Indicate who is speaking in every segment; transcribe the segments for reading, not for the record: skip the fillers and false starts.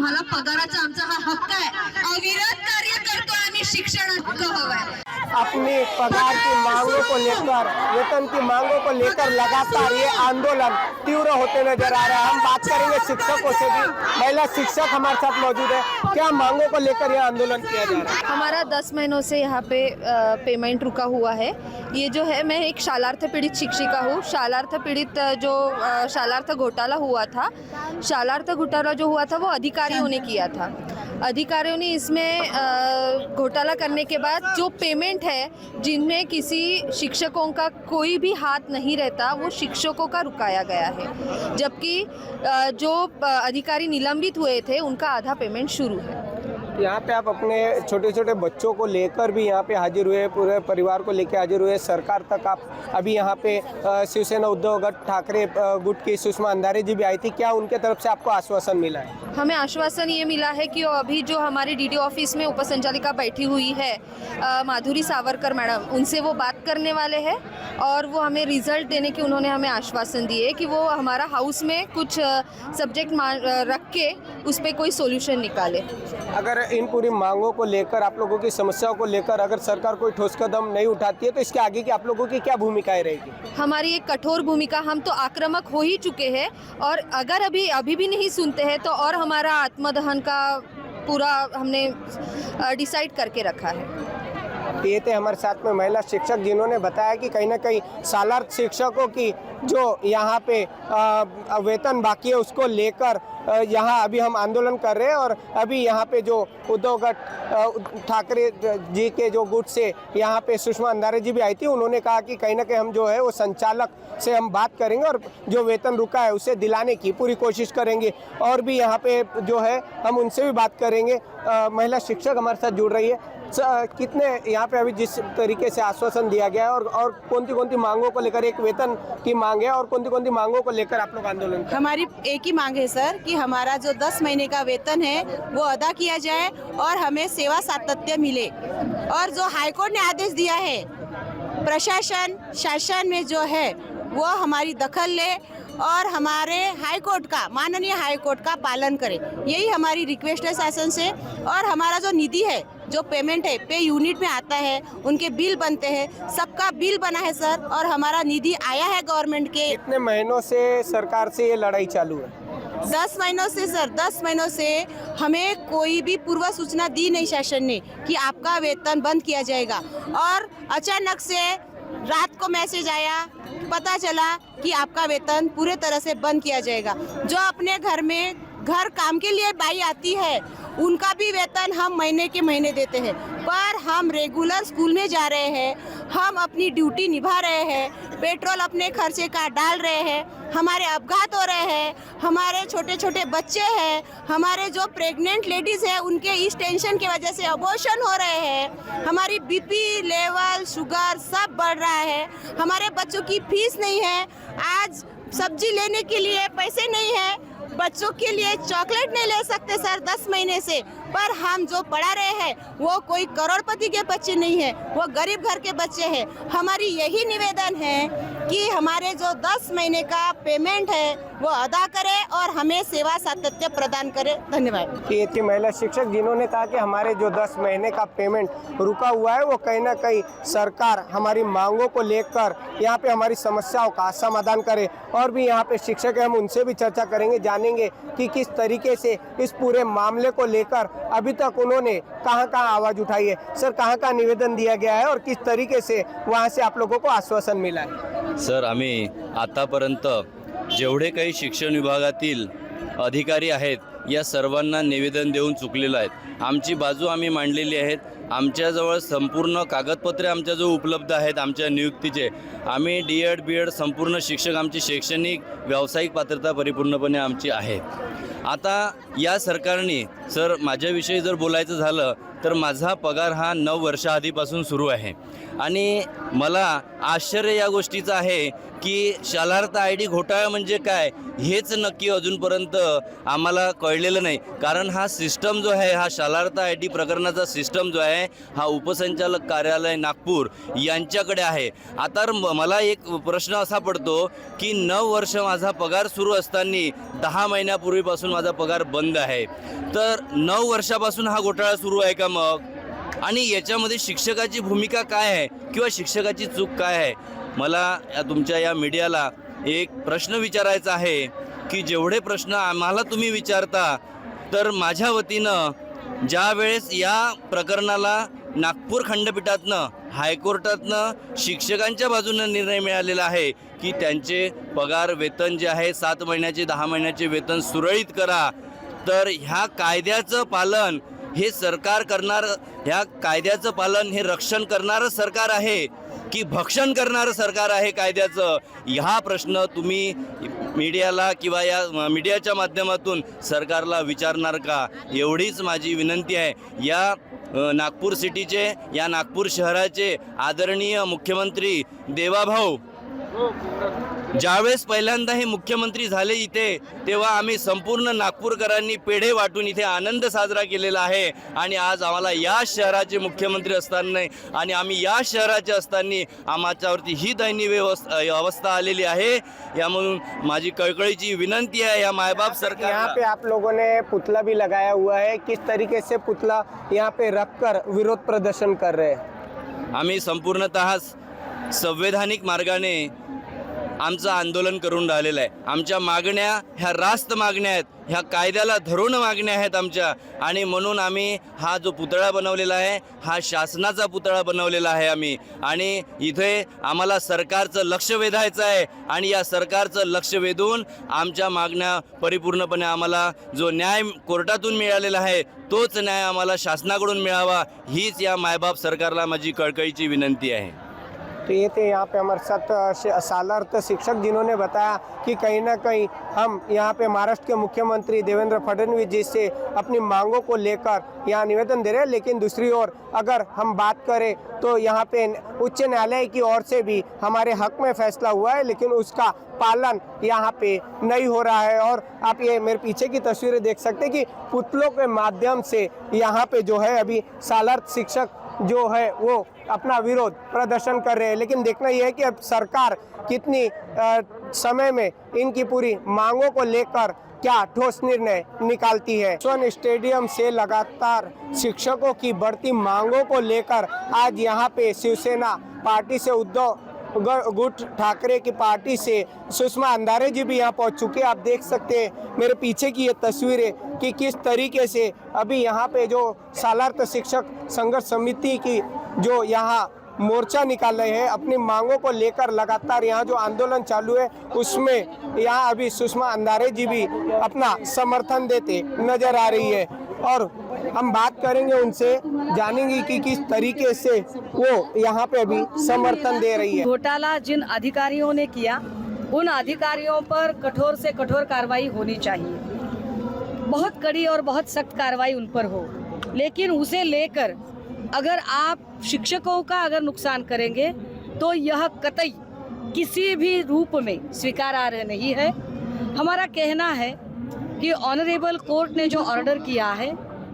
Speaker 1: आम्हाला पगाराचा आमचा हा हक्क आहे, अविरत कार्य करतो आम्ही, शिक्षण हक्क हवाय।
Speaker 2: अपनी पगार की मांगों को लेकर, वेतन की मांगों को लेकर लगातार ये आंदोलन तीव्र होते नजर आ रहा है। हम बात करेंगे शिक्षकों से भी, महिला शिक्षक हमारे साथ मौजूद है। क्या मांगों को लेकर ये आंदोलन किया जा रहा है?
Speaker 3: हमारा 10 महीनों से यहाँ पे पेमेंट रुका हुआ है। ये जो है, मैं एक शालार्थ पीड़ित शिक्षिका हूँ। शालार्थ पीड़ित जो शालार्थ घोटाला हुआ था, शालार्थ घोटाला जो हुआ था वो अधिकारियों ने किया था। अधिकारियों ने इसमें घोटाला करने के बाद जो पेमेंट है, जिनमें किसी शिक्षकों का कोई भी हाथ नहीं रहता, वो शिक्षकों का रुकाया गया है। जबकि जो अधिकारी निलंबित हुए थे उनका आधा पेमेंट शुरू है।
Speaker 2: यहाँ पे आप अपने छोटे छोटे बच्चों को लेकर भी यहाँ पे हाजिर हुए, पूरे परिवार को लेकर हाजिर हुए, सरकार तक आप अभी यहाँ पे शिवसेना उद्धव गट ठाकरे गुट की सुषमा अंधारे जी भी आई थी। क्या उनके तरफ से आपको आश्वासन मिला है?
Speaker 3: हमें आश्वासन ये मिला है कि अभी जो हमारी डीडी ऑफिस में उपसंचालिका बैठी हुई है माधुरी सावरकर मैडम, उनसे वो बात करने वाले हैं और वो हमें रिजल्ट देने की उन्होंने हमें आश्वासन दिए कि वो हमारा हाउस में कुछ सब्जेक्ट रख के उस पर कोई सोल्यूशन निकाले।
Speaker 2: अगर इन पूरी मांगों को लेकर, आप लोगों की समस्याओं को लेकर अगर सरकार कोई ठोस कदम नहीं उठाती है तो इसके आगे की आप लोगों की क्या भूमिकाएं रहेगी?
Speaker 3: हमारी एक कठोर भूमिका, हम तो आक्रामक हो ही चुके हैं और अगर अभी भी नहीं सुनते हैं तो और हमारा आत्मदहन का पूरा हमने डिसाइड करके रखा है।
Speaker 2: ये थे हमारे साथ में महिला शिक्षक, जिन्होंने बताया कि कहीं ना कहीं शालार्थ शिक्षकों की जो यहाँ पे वेतन बाकी है उसको लेकर यहाँ अभी हम आंदोलन कर रहे हैं। और अभी यहाँ पे जो उद्धव गट ठाकरे जी के जो गुट से यहाँ पे सुषमा अंधारे जी भी आई थी, उन्होंने कहा कि कहीं ना कहीं हम जो है वो संचालक से हम बात करेंगे और जो वेतन रुका है उसे दिलाने की पूरी कोशिश करेंगे। और भी यहाँ पे जो है हम उनसे भी बात करेंगे। महिला शिक्षक हमारे साथ जुड़ रही है। कितने यहाँ पे अभी जिस तरीके से आश्वासन दिया गया है और कौन सी मांगों को लेकर, एक वेतन की मांग है और कौन सी मांगों को लेकर आप लोग आंदोलन?
Speaker 4: हमारी एक ही मांग है सर कि हमारा जो 10 महीने का वेतन है वो अदा किया जाए और हमें सेवा सातत्य मिले। और जो हाईकोर्ट ने आदेश दिया है, प्रशासन शासन में जो है वो हमारी दखल ले और हमारे हाईकोर्ट का, माननीय हाईकोर्ट का पालन करे, यही हमारी रिक्वेस्ट है शासन से। और हमारा जो निधि है, जो पेमेंट है, पे यूनिट में आता है, उनके बिल बनते हैं, सबका बिल बना है सर और हमारा निधि आया है गवर्नमेंट के।
Speaker 2: कितने महीनों से सरकार से ये लड़ाई चालू है?
Speaker 4: 10 महीनों से सर, 10 महीनों से हमें कोई भी पूर्व सूचना दी नहीं शासन ने कि आपका वेतन बंद किया जाएगा। और अचानक से रात को मैसेज आया, पता चला कि आपका वेतन पूरे तरह से बंद किया जाएगा। जो अपने घर काम के लिए बाई आती है, उनका भी वेतन हम महीने के महीने देते हैं। पर हम रेगुलर स्कूल में जा रहे हैं, हम अपनी ड्यूटी निभा रहे हैं, पेट्रोल अपने खर्चे का डाल रहे हैं, हमारे अपघात हो रहे हैं, हमारे छोटे छोटे बच्चे हैं, हमारे जो प्रेग्नेंट लेडीज़ हैं उनके इस टेंशन की वजह से अबॉर्शन हो रहे हैं, हमारी बीपी लेवल, शुगर सब बढ़ रहा है, हमारे बच्चों की फीस नहीं है, आज सब्जी लेने के लिए पैसे नहीं है, बच्चों के लिए चॉकलेट नहीं ले सकते सर 10 महीने से। पर हम जो पढ़ा रहे हैं वो कोई करोड़पति के बच्चे नहीं है, वो गरीब घर के बच्चे हैं। हमारी यही निवेदन है कि हमारे जो 10 महीने का पेमेंट है वो अदा करें और हमें सेवा सातत्य प्रदान करें। धन्यवाद।
Speaker 2: ये थी महिला शिक्षक, जिन्होंने कहा कि हमारे जो 10 महीने का पेमेंट रुका हुआ है वो कहीं ना कहीं सरकार हमारी मांगों को लेकर यहाँ पे हमारी समस्याओं का समाधान करे। और भी यहाँ पे शिक्षक है, हम उनसे भी चर्चा करेंगे, जानेंगे कि किस तरीके से इस पूरे मामले को लेकर अभी तक उन्होंने कहाँ आवाज़ उठाई है। सर, कहाँ निवेदन दिया गया है और किस तरीके से वहाँ से आप लोगों को आश्वासन मिला है?
Speaker 5: सर, आम्ही आतापर्यंत जेवढे काही शिक्षण विभागातील अधिकारी आहेत या सर्वांना निवेदन देऊन चुकलेलं आहेत। आमची बाजू आम्ही मांडलेली आहेत। आमच्याजवळ संपूर्ण कागदपत्रे आमच्याजवळ उपलब्ध आहेत आमच्या नियुक्तीचे। आम्ही डी.एड. बी.एड. संपूर्ण शिक्षक, आमची शैक्षणिक व्यावसायिक पात्रता परिपूर्णपणे आमची आहे। आता या सरकारने, सर माझ्याविषयी जर बोलायचं झालं तर माझा पगार हा 9 वर्षाआधीपासून सुरू आहे आणि मला आश्चर्य या गोष्टीचं आहे की शालार्थ ID घोटाळा म्हणजे काय हेच नक्की अजूनपर्यंत आम्हाला कळलेलं नाही. कारण हा सिस्टम जो आहे, हा शालार्थ ID प्रकरणाचा सिस्टम जो आहे हा उपसंचालक कार्यालय नागपूर यांच्याकडे आहे. आता मला एक प्रश्न असा पडतो की 9 वर्ष माझा पगार सुरू असताना 10 महिन्यापूर्वीपासून माझा पगार बंद आहे. तर 9 वर्षापासून हा घोटाळा सुरू आहे का मग? आणि याच्यामध्ये शिक्षकाची भूमिका काय आहे किंवा शिक्षकाची चूक काय आहे? मला तुमच्या या मीडियाला एक प्रश्न विचारायचा आहे की जेवढे प्रश्न आम्हाला तुम्ही विचारता, तर माझ्या वतीनं ज्या वेळेस या प्रकरणाला नागपूर खंडपीठातनं, हायकोर्टातनं शिक्षकांच्या बाजूनं निर्णय मिळालेला आहे की त्यांचे पगार वेतन जे आहे 7 महिन्याचे 10 महिन्याचे वेतन सुरळीत करा, तर ह्या कायद्याचं पालन हे सरकार करणार, ह्या कायद्याचं पालन हे रक्षण करणारं सरकार आहे की भक्षण करणारं सरकार आहे कायद्याचं? हा प्रश्न तुम्ही मीडियाला किंवा या मीडियाच्या माध्यमातून सरकारला विचारणार का? एवढीच माझी विनंती आहे. या नागपूर सिटीचे, या नागपूर शहराचे आदरणीय मुख्यमंत्री देवाभाऊ ज्यावेळेस पहिल्यांदा हे मुख्यमंत्री झाले इथे, तेव्हा आम्ही संपूर्ण नागपूरकरांनी पेढे वाटून इथे आनंद साजरा केलेला आहे. आणि आज आम्हाला या शहराचे मुख्यमंत्री असताना आणि आम्ही या शहराचे असताना आमच्यावरती ही दयनीय अवस्था आलेली आहे. यामधून माझी कळकळीची विनंती आहे या मायबाप सरकार.
Speaker 2: यहाँ पे आप लोगों ने पुतला भी लगाया हुआ है, किस तरीके से पुतला यहाँ पे रखकर विरोध प्रदर्शन कर रहे हैं?
Speaker 5: आम्ही संपूर्णतः संवैधानिक मार्गाने आमचं आंदोलन करून राहिलेलं आहे. आमच्या मागण्या ह्या रास्त मागण्या आहेत, ह्या कायद्याला धरून मागण्या आहेत आमच्या. आणि म्हणून आम्ही हा जो पुतळा बनवलेला आहे हा शासनाचा पुतळा बनवलेला आहे आम्ही. आणि इथे आम्हाला सरकारचं लक्ष वेधायचं आहे आणि या सरकारचं लक्ष वेधून आमच्या मागण्या परिपूर्णपणे आम्हाला जो न्याय कोर्टातून मिळालेला आहे तोच न्याय आम्हाला शासनाकडून मिळावा, हीच या मायबाप सरकारला माझी कळकळीची विनंती आहे.
Speaker 2: तो ये थे यहाँ पे हमारे साथ शालार्थ शिक्षक जिन्होंने बताया कि कहीं ना कहीं हम यहाँ पे महाराष्ट्र के मुख्यमंत्री देवेंद्र फडणवीस जी से अपनी मांगों को लेकर यहाँ निवेदन दे रहे हैं. लेकिन दूसरी ओर अगर हम बात करें तो यहाँ पे उच्च न्यायालय की ओर से भी हमारे हक में फैसला हुआ है, लेकिन उसका पालन यहाँ पे नहीं हो रहा है. और आप ये मेरे पीछे की तस्वीरें देख सकते हैं कि पुतलों के माध्यम से यहाँ पे जो है अभी शालार्थ शिक्षक जो है वो अपना विरोध प्रदर्शन कर रहे हैं. लेकिन देखना यह है कि अब सरकार कितनी समय में इनकी पूरी मांगों को लेकर क्या ठोस निर्णय निकालती है. स्वर्ण स्टेडियम से लगातार शिक्षकों की बढ़ती मांगों को लेकर आज यहाँ पे शिवसेना पार्टी से उद्धव गुट ठाकरे की पार्टी से सुषमा अंधारे जी भी यहाँ पहुँच चुके हैं. आप देख सकते हैं मेरे पीछे की ये तस्वीरें कि किस तरीके से अभी यहाँ पे जो शालार्थ शिक्षक संघर्ष समिति की जो यहाँ मोर्चा निकाल रहे हैं अपनी मांगों को लेकर, लगातार यहाँ जो आंदोलन चालू है उसमें यहाँ अभी सुषमा अंधारे जी भी अपना समर्थन देते नजर आ रही है. और हम बात करेंगे उनसे, जानेंगे कि किस तरीके से वो यहाँ पे अभी समर्थन दे रही है.
Speaker 6: घोटाला जिन अधिकारियों ने किया उन अधिकारियों पर कठोर से कठोर कार्रवाई होनी चाहिए, बहुत कड़ी और बहुत सख्त कार्रवाई उन पर हो. लेकिन उसे लेकर अगर आप शिक्षकों का अगर नुकसान करेंगे तो यह कतई किसी भी रूप में स्वीकार्य नहीं है. हमारा कहना है कि ऑनरेबल कोर्ट ने जो ऑर्डर किया है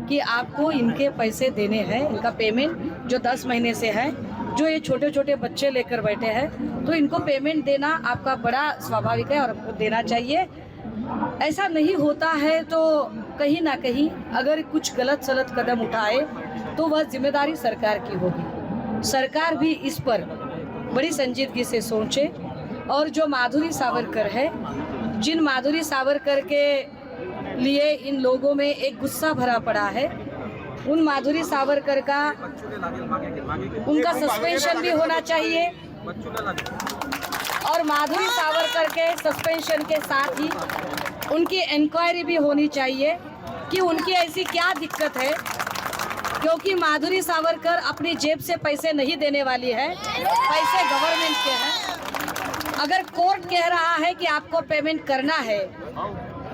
Speaker 6: कि आपको इनके पैसे देने हैं, इनका पेमेंट जो 10 महीने से है, जो ये छोटे छोटे बच्चे लेकर बैठे हैं, तो इनको पेमेंट देना आपका बड़ा स्वाभाविक है और आपको देना चाहिए. ऐसा नहीं होता है तो कहीं ना कहीं अगर कुछ गलत सलत कदम उठाए तो वह जिम्मेदारी सरकार की होगी. सरकार भी इस पर बड़ी संजीदगी से सोचे. और जो माधुरी सावरकर है, जिन माधुरी सावरकर के लिए इन लोगों में एक गुस्सा भरा पड़ा है, उन माधुरी सावरकर का उनका सस्पेंशन भी होना चाहिए. और माधुरी सावरकर के सस्पेंशन के साथ ही उनकी इंक्वायरी भी होनी चाहिए कि उनकी ऐसी क्या दिक्कत है, क्योंकि माधुरी सावरकर अपनी जेब से पैसे नहीं देने वाली है, पैसे गवर्नमेंट के हैं. अगर कोर्ट कह रहा है कि आपको पेमेंट करना है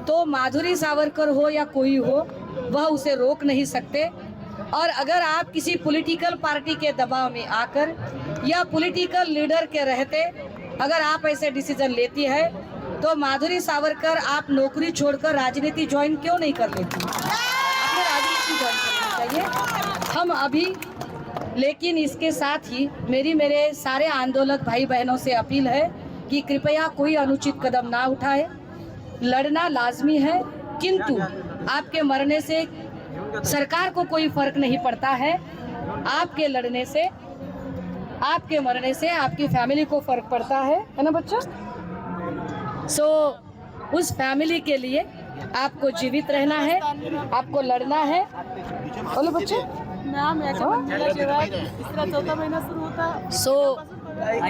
Speaker 6: तो माधुरी सावरकर हो या कोई हो वह उसे रोक नहीं सकते. और अगर आप किसी पॉलिटिकल पार्टी के दबाव में आकर या पॉलिटिकल लीडर के रहते अगर आप ऐसे डिसीजन लेती है तो माधुरी सावरकर आप नौकरी छोड़कर राजनीति ज्वाइन क्यों नहीं कर लेती? आपने राजनीति ज्वाइन करनी चाहिए। हम अभी लेकिन इसके साथ ही मेरे सारे आंदोलक भाई बहनों से अपील है कि कृपया कोई अनुचित कदम ना उठाए। लड़ना लाजमी है, किंतु आपके मरने से सरकार को कोई फर्क नहीं पड़ता है। आपके लड़ने से, आपके मरने से आपकी फैमिली को फर्क पड़ता है ना बच्चा? उस फैमिली के लिए आपको जीवित रहना है, आपको लड़ना है। बोलो बच्चे।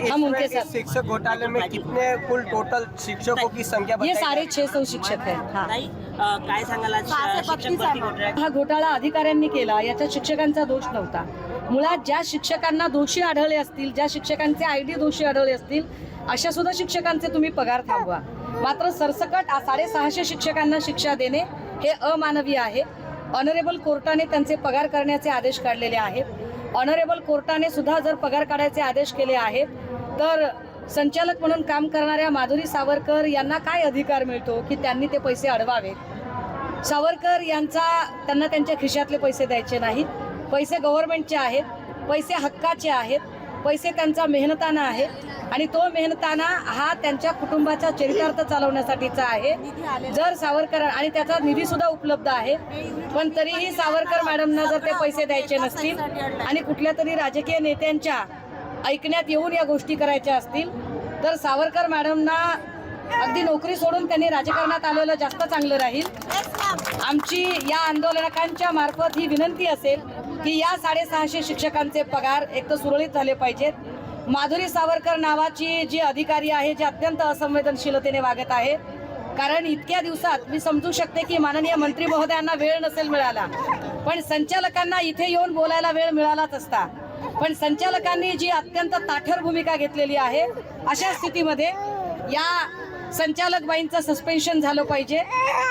Speaker 6: हम उनके साथ
Speaker 2: शिक्षक घोटाले में कितने कुल टोटल शिक्षकों की संख्या
Speaker 6: ये सारे 600 शिक्षक हैं।
Speaker 7: काय सांगाल आज शिक्षक भरती घोटाळा?
Speaker 6: हा घोटाळा अधिकाऱ्यांनी केला, याच्यात शिक्षकांचा दोष नव्हता। मुळात ज्या शिक्षकांना दोषी आढळले असतील, ज्या शिक्षकांचे आयडी दोषी आढळले असतील, अशा सुद्धा शिक्षकांचे तुम्ही पगार थांबवा। मात्र सरसकट 650 शिक्षकांना शिक्षा देणे हे अमानवीय आहे। ऑनरेबल कोर्टाने त्यांचे पगार करण्याचे आदेश काढलेले आहेत। ऑनरेबल कोर्टाने सुद्धा जर पगार काढायचे आदेश केले आहेत तर संचालक म्हणून काम करणाऱ्या माधुरी सावरकर यांना काय अधिकार मिळतो की त्यांनी ते पैसे अडवावेत? सावरकर त्यांना त्यांच्या खिशातले पैसे द्यायचे नाहीत। पैसे गव्हर्नमेंटचे आहेत, पैसे हक्काचे आहेत, पैसे त्यांचा मेहनताना आहे आणि तो मेहनताना हा त्यांच्या कुटुंबाचा चरितार्थ चालवण्यासाठीचा आहे। जर सावरकर आणि त्याचा निधी सुद्धा उपलब्ध आहे, पण तरीही सावरकर मॅडमना जर ते पैसे द्यायचे नसतील आणि कुठल्या तरी राजकीय नेत्यांच्या ऐकण्यात येऊन या गोष्टी करायच्या असतील तर सावरकर मॅडमना अगदी नोकरी सोडून त्यांनी राजकारणात आलेलं जास्त चांगलं राहील। आमची या आंदोलकांच्या मार्फत ही विनंती असेल की या 650 शिक्षकांचे पगार एक तर सुरळीत झाले पाहिजेत। माधुरी सावरकर नावाची जी अधिकारी आहे जे अत्यंत असंवेदनशीलतेने वागत आहे, कारण इतक्या दिवसात मी समजू शकते की माननीय मंत्री महोदयांना वेळ नसेल मिळाला, पण संचालकांना इथे येऊन बोलायला वेळ मिळालाच असता। पण संचालकांनी जी अत्यंत ताठर भूमिका घेतलेली आहे, अशा स्थितीमध्ये या संचालक बाईंचं सस्पेंशन झालं पाहिजे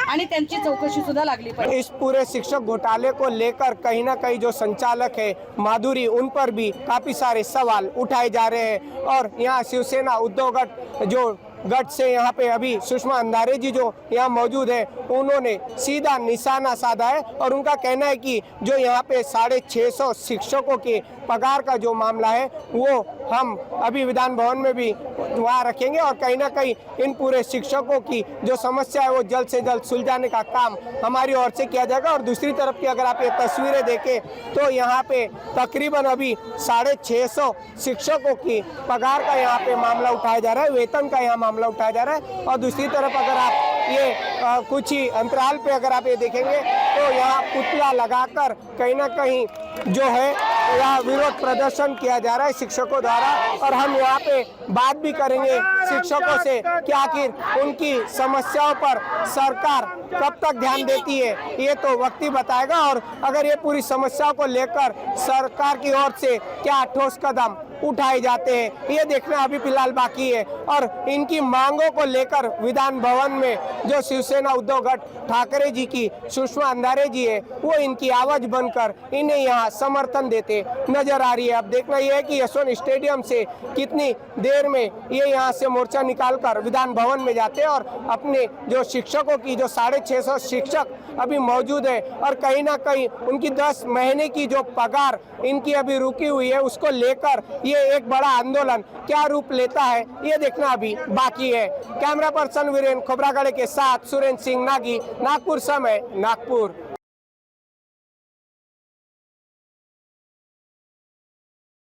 Speaker 6: आणि त्यांची चौकशी सुद्धा लागली पाहिजे।
Speaker 2: इस पूरे शिक्षक घोटाले को लेकर कहीं ना कहीं जो संचालक है माधुरी, उन पर भी काफ़ी सारे सवाल उठाए जा रहे हैं। और यहाँ शिवसेना उद्धव गट जो गट से यहाँ पे अभी सुषमा अंधारे जी जो यहाँ मौजूद है, उन्होंने सीधा निशाना साधा है और उनका कहना है कि जो यहाँ पे 650 शिक्षकों के पगार का जो मामला है वो हम अभी विधान भवन में भी वहाँ रखेंगे और कहीं ना कहीं इन पूरे शिक्षकों की जो समस्या है वो जल्द से जल्द सुलझाने का काम हमारी ओर से किया जाएगा। और दूसरी तरफ की अगर आप ये तस्वीरें देखें तो यहाँ पे तकरीबन अभी 650 शिक्षकों की पगार का यहाँ पे मामला उठाया जा रहा है, वेतन का यहाँ मामला उठाया जा रहा है। और दूसरी तरफ अगर आप ये कुछ ही अंतराल पे अगर आप ये देखेंगे तो यहाँ पुतला लगाकर कहीं ना कहीं जो है यहाँ विरोध प्रदर्शन किया जा रहा है शिक्षकों द्वारा। और हम यहाँ पे बात भी करेंगे शिक्षकों से कि आखिर उनकी समस्याओं पर सरकार कब तक ध्यान देती है, ये तो वक्त ही बताएगा। और अगर ये पूरी समस्याओं को लेकर सरकार की ओर से क्या ठोस कदम उठाए जाते हैं, ये देखना अभी फिलहाल बाकी है। और इनकी मांगों को लेकर विधान भवन में जो शिवसेना उद्धव गट ठाकरे जी की सुषमा अंधारे जी है, वो इनकी आवाज बनकर इन्हें यहाँ समर्थन देते नजर आ रही है। अब देखना यह है कि यशवंत स्टेडियम से कितनी देर में ये यहाँ से मोर्चा निकालकर विधान भवन में जाते हैं और अपने जो शिक्षकों की जो 650 शिक्षक अभी मौजूद है और कहीं ना कहीं उनकी 10 महीने की जो पगार इनकी अभी रुकी हुई है, उसको लेकर ये एक बड़ा आंदोलन क्या रूप लेता है, ये देखना अभी बाकी है। कैमरा पर्सन वीरेन खोबरागढ़े के साथ सुरेंद्र सिंह नागी, नागपुर समय, नागपुर।